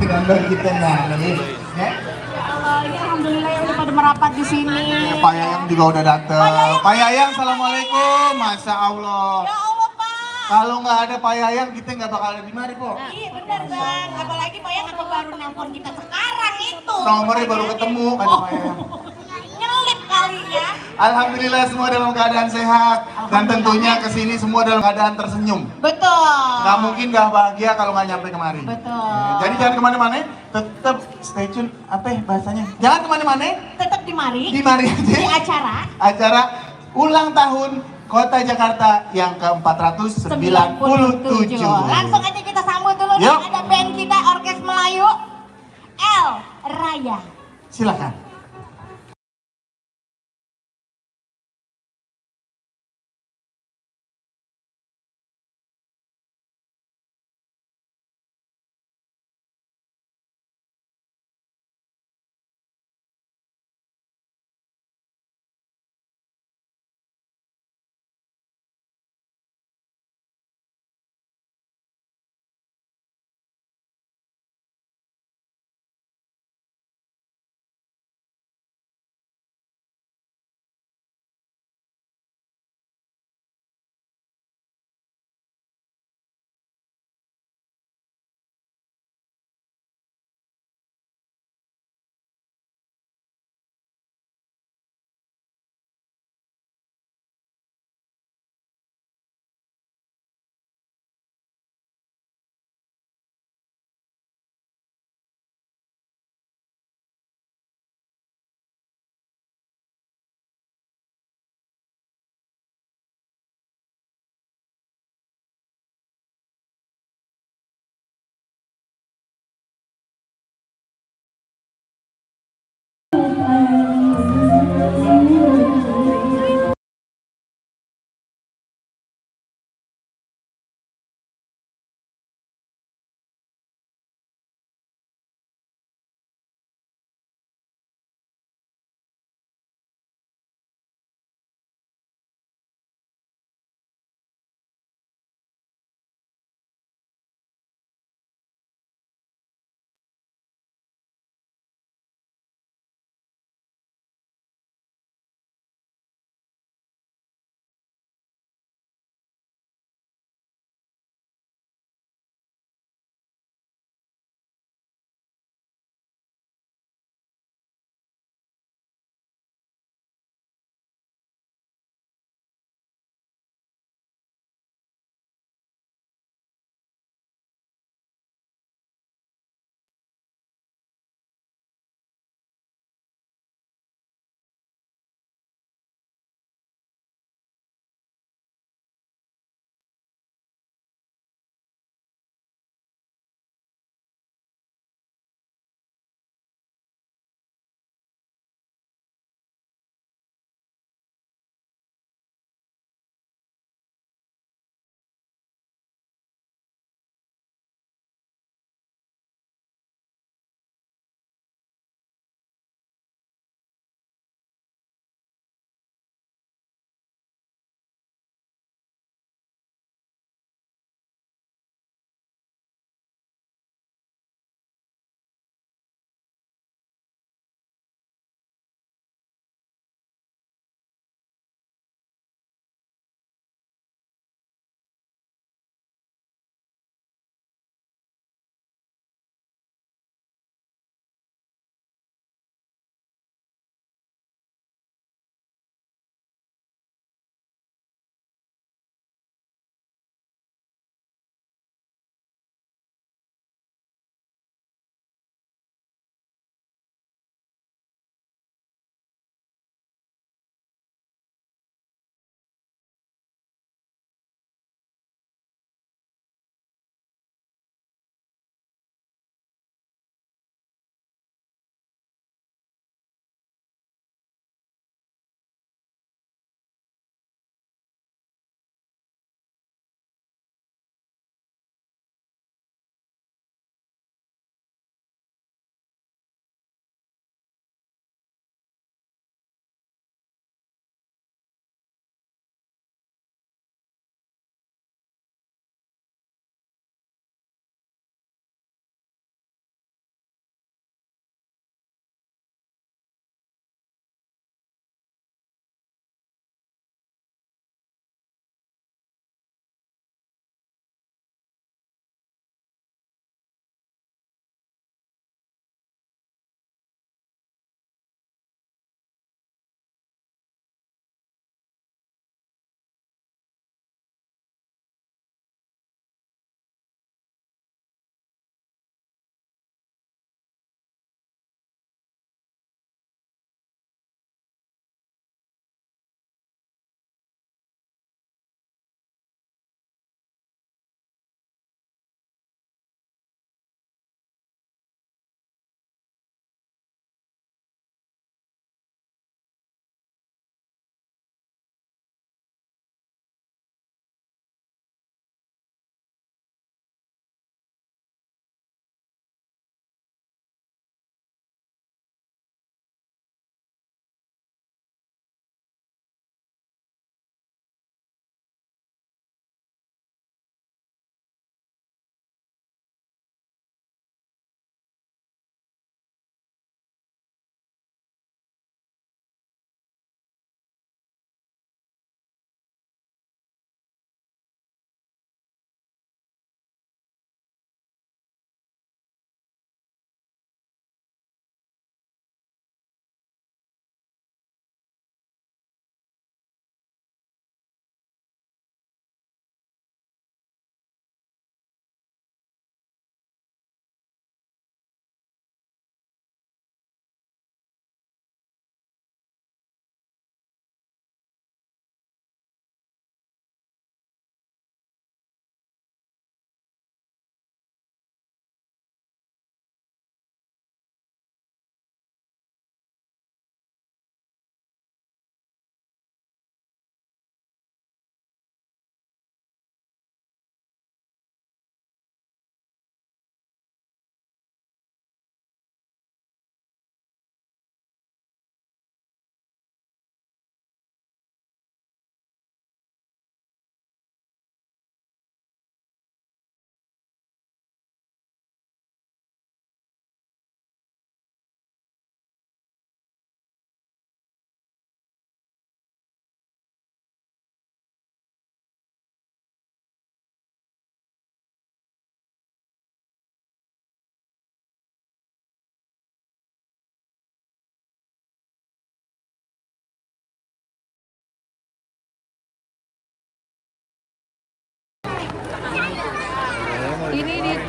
nonton kita nah nih. Ya. Allah, ini alhamdulillah yang udah pada merapat di sini. Pak Yayang juga udah dateng. Pak Yayang, assalamualaikum. Masya Allah. Ya Allah, Pak. Kalau nggak ada Pak Yayang, kita nggak bakal ada di mari, kok. Iya benar Bang. Apalagi Pak yang baru nelpon kita sekarang itu. Nomornya baru ketemu kan Pak Yayang. Nyelip kali ya. Alhamdulillah semua dalam keadaan sehat dan tentunya kesini semua dalam keadaan tersenyum. Betul. Nggak mungkin nggak bahagia kalau nggak nyampe kemari. Betul. Jadi jangan kemana-mana, tetap stay tune. Apa ya bahasanya? Jangan kemana-mana, Tetap di mari. di mari aja. Di acara Acara ulang tahun Kota Jakarta yang ke-497. Langsung aja kita sambut dulu nih. Yuk. Ada band kita Orkes Melayu El Raya. Silakan.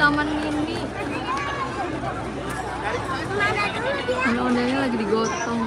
taman mini. Ondel-ondelnya lagi digotong.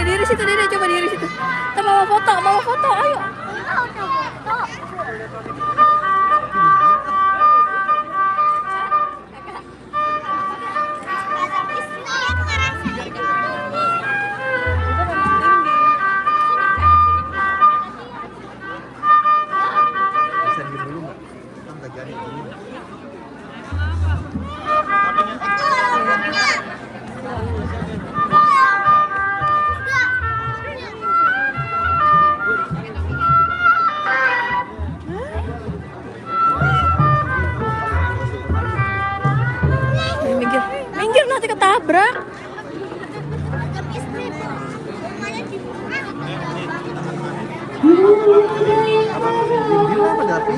Diri situ, Diri, coba diri situ. Kita mau foto, ayo. Bisa diem dulu nggak? Kan nggak jadi dulu. Minggir, minggir nanti ketabrak. Apa tapi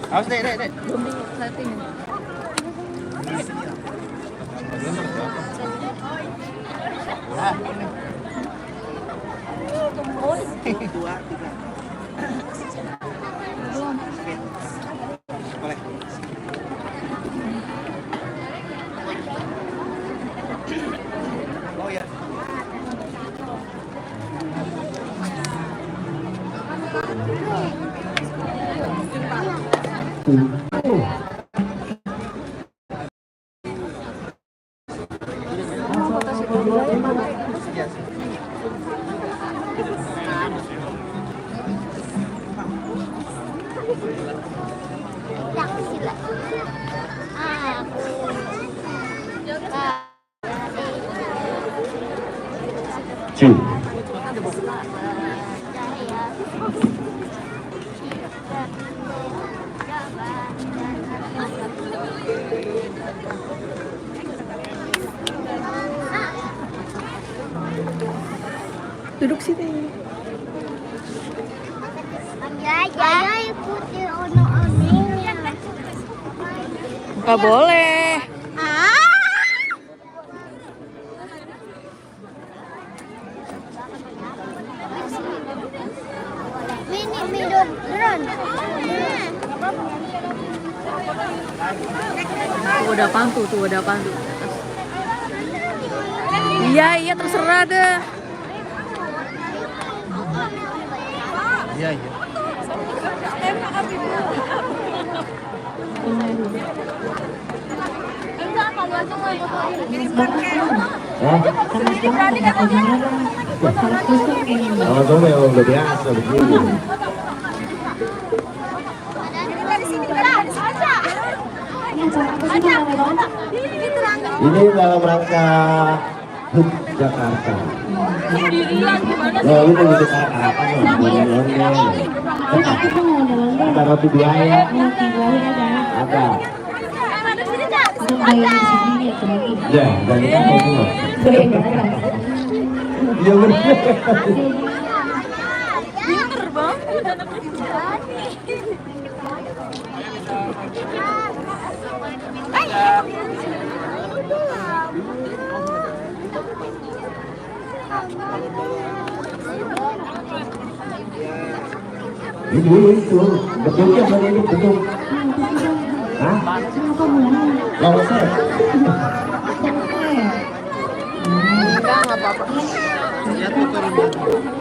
Awas dek, dek. Belum di setting. Oh ya. Two. Duduk sini. Ayah ikuti ono-ononya. Nggak boleh. Mini minum drone. Tuh ada pantu, tuh ada pantu. Iya, iya terserah deh. Iya, iya. Kalau kamu memang udah biasa begini. Ini dalam rangka HUT Jakarta. Oh, ini untuk apa? Ada roti buaya. Ada. Ya, dan kamu semua. Iya benar. Pinter bang. Itu betulnya mana ini betul? Hah? Nggak usah. Enggak apa-apa.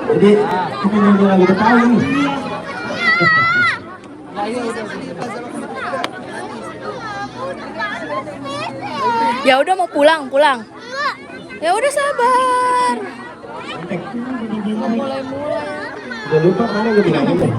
Jadi kita nyanyi lagi tahu nih. Ya udah mau pulang, pulang. Ya udah sabar. Mulai-mulai. Udah lupa mana gue bilangin.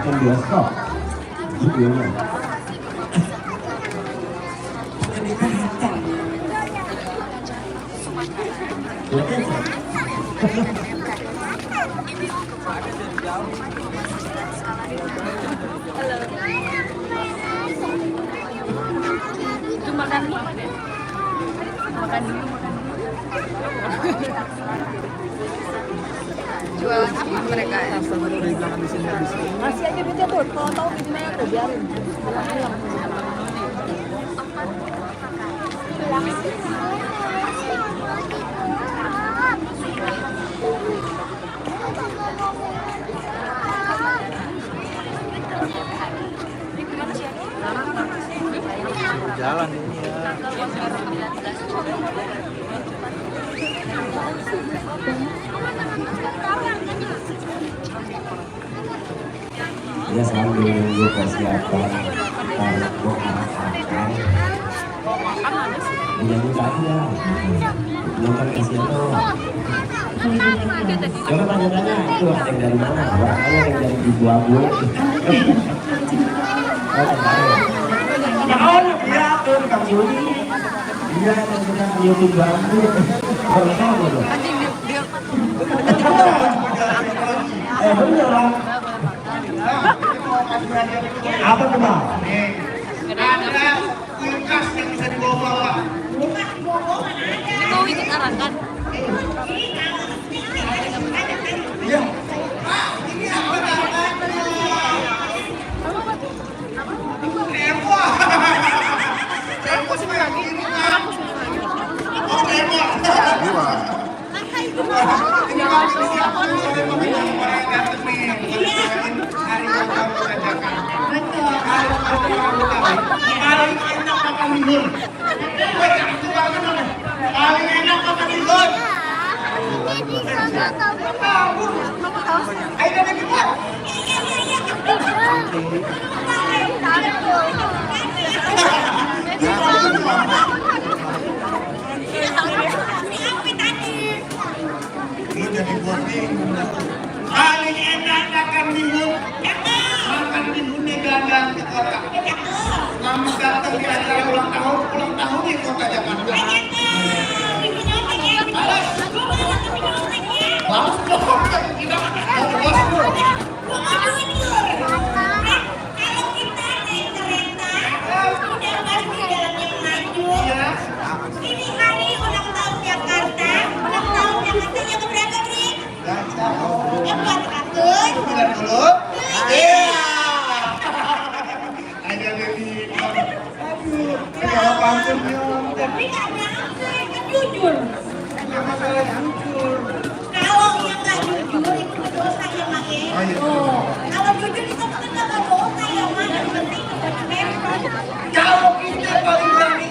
semacam bioskop. Videonya. Itu makan dulu. Makan dulu. Jualan apa mereka ya? Masih aja gitu tuh. Kalau tahu gimana tuh biarin. Jalan ini ya. Dia sambil menunggu persiapan untuk arah-arahan. Menyanyi saja, nonton kasihan doang. Coba tanya-tanya itu ada yang dari mana? Barangkali yang dari Ibu Abu. Iya, tuh Kang Yudi. Iya, kan kita YouTube Bambu. Kalau tahu tuh. Beneran. Apa tuh Bang? Ada kulkas yang bisa dibawa-bawa. Ini mau ikut arakan. Iya. Pak, ini apa namanya? Tempo. Tempo sih kayak gini kan. Oh, tempo. Paling enak makan bihun. Paling enak makan bihun. Ini di sana kamu. Ayo ada kita. Lu jadi bonding. Paling enak makan bihun. Makan bihunnya gandang di kota. Kamu datang di acara ulang tahun di kota Jakarta. Bagus dong. Kita bagus dong. Ini hari ulang tahun Jakarta. Ulang tahun Jakarta yang keberapa, Bri? Yang buat Bilang dulu. Iya. Ada baby. Aduh. Kalau pantun nyom. Tapi nggak nyampe, kan jujur. Nggak masalah jujur. Kalau yang nggak jujur itu berdosa ya, Mak ya. Oh, iya. Kalau jujur itu bukan nggak berdosa ya, Mak. Yang penting kebenaran. Kalau kita paling berani.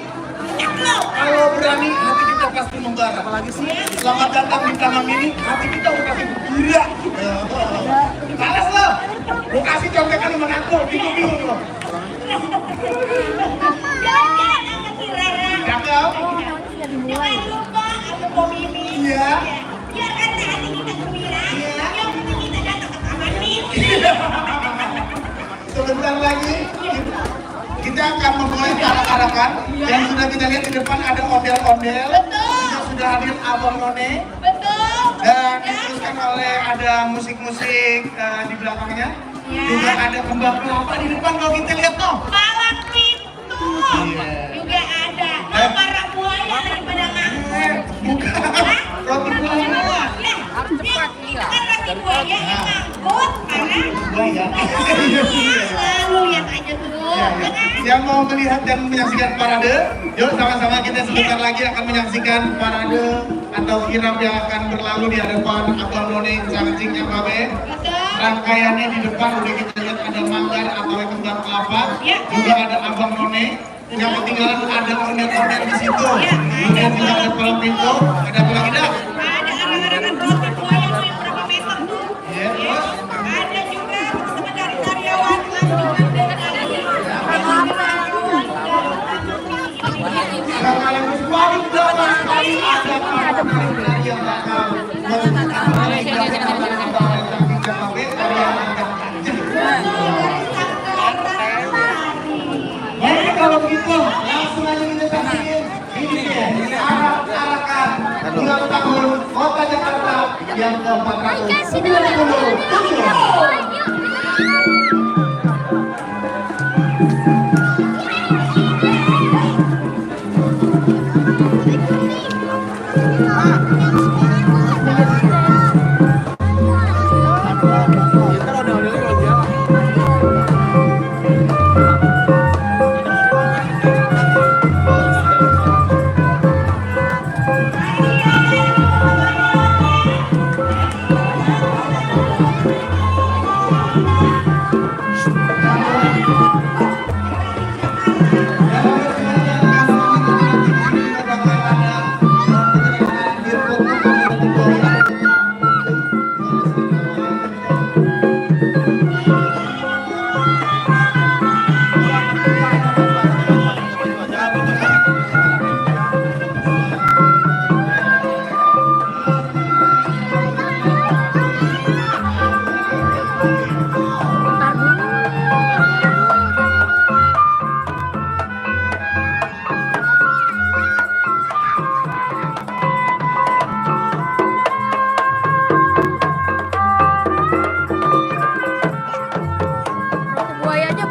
Kalau berani hati kita pasti membara. Apalagi sih. Selamat datang di taman ini. Hati kita udah pasti gila. Balas lo. Gue kasih contekan sama aku. Bingung lo. Jangan angkat si Rara. Cakep. Jangan lupa aku mau Mimi. Iya. Biarkan hati kita gembira. Iya. Yang penting kita datang ke taman ini. Sebentar lagi kita akan memulai arak-arakan yang sudah kita lihat di depan ada ondel-ondel. Juga sudah hadir Abang None Betul. dan diteruskan oleh ada musik-musik di belakangnya. Juga ada kembang kelapa di depan kalau kita lihat toh. Palang pintu. Juga ada. Para buaya daripada nganggur. Bukan. Roti buaya. Kan roti buaya yang nganggur karena Buaya. selalu lihat aja tuh. Ya, ya. Yang mau melihat dan menyaksikan parade, yuk sama-sama kita sebentar lagi akan menyaksikan parade atau kirap yang akan berlalu di hadapan Abang None Cangcingnya Babe. Rangkaiannya di depan udah kita lihat ada manggar atau kembang kelapa, juga ada Abang None. Yang ketinggalan ada ondel-ondel di situ. Kemudian juga ada palang pintu. Ada apa lagi dah? Ada arak-arakan roti buaya yang berapa meter tuh. Ya, terus? Ada juga teman-teman dari karyawan lanjungan dengan Yang paling dalam sekali ada para yang bakal mengenai ulang tahun Kota Jakarta yang ke-427. Buayanya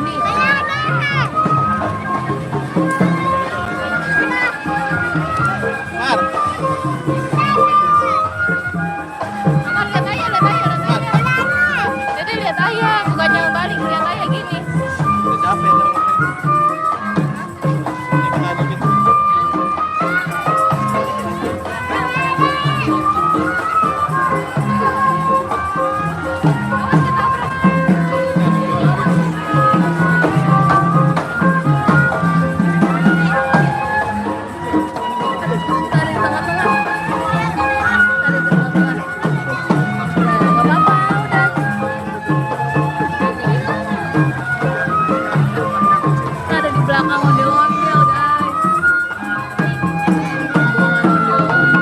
Juni. Amar, lihat ayah, lihat ayah, lihat ayah. Jadi lihat ayah, bukannya balik, lihat ayah gini. Udah capek. Tarik tengah-tengah. Tarik tengah-tengah. Nah, nggak apa-apa, udah. Ada di belakang ondel-ondel, guys. Rombongan ondel-ondel.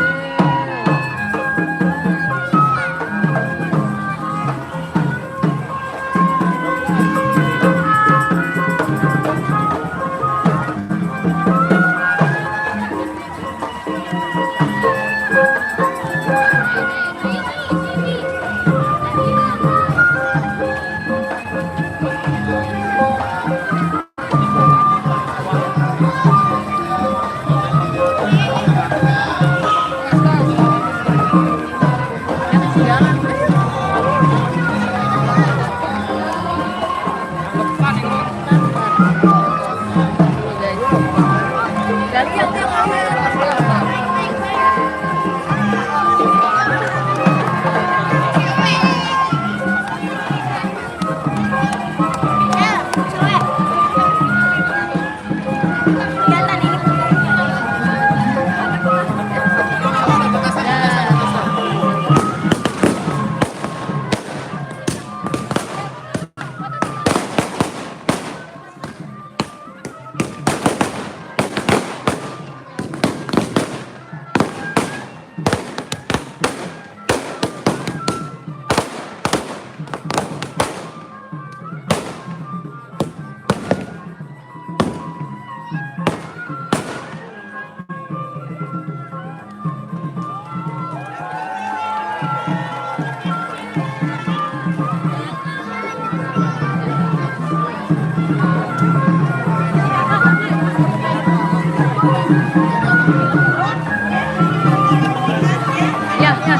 Ya, ya.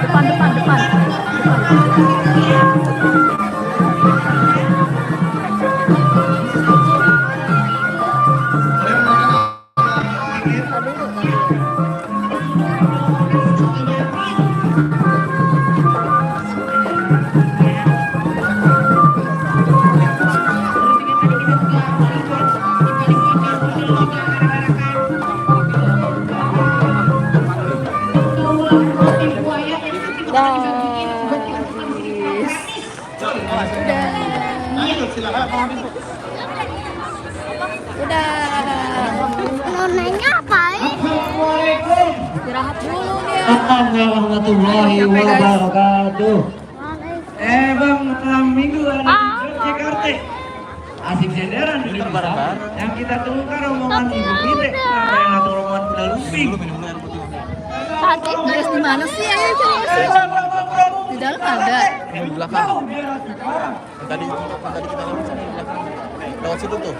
Depan, depan, depan. Nonanya apa? Istirahat dulu dia. Assalamualaikum warahmatullahi wabarakatuh. Bang, malam minggu ada di Jakarta. Asik senderan di bareng. Yang kita tunggu kan rombongan ibu kita. Yang atau rombongan kuda lumping. Tadi beres di mana sih? Ayo cari sih. Di dalam ada. Di belakang. Tadi kita lewat sana di belakang. Lewat situ tuh.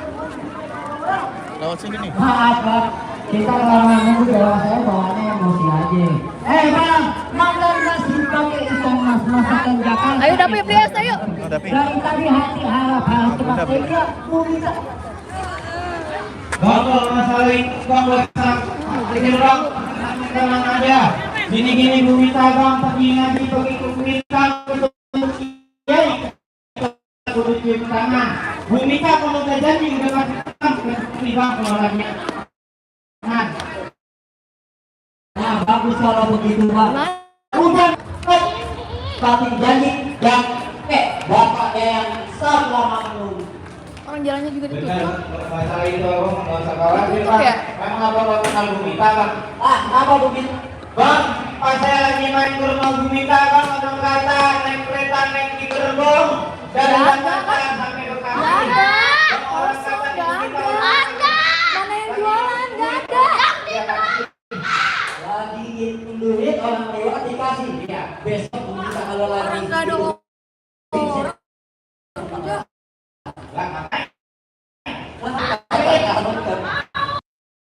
Lewat sini nih. Maaf Pak, kita kalau nunggu jalan saya bawaannya emosi aja. Bang, mantan masih pakai ikan mas masakan Jakarta. Ayo dapet Prias, ayo. Dari tadi hati harap cepat tega, bisa. Bapak masalah itu bang, bang, tenang aja. Gini Bu Mita bang, pergi ngaji begitu Bu Mita kudu cium tangan. Bu Mita kalau udah janji udah kasih ini bang pengelolaan. Nah bagus kalau begitu bang. Udah tapi janji yang bapaknya yang selama menunggu. Orang jalannya juga ditutup. Masalah itu bang nggak usah khawatir Ditutup bang. ya? Memang apa bang kenal Bu Mita bang? Apa Bu Mita? Bang, pas saya lagi main ke rumah Bu Mita bang, orang kata naik kereta naik di gerbong dari Jakarta sampai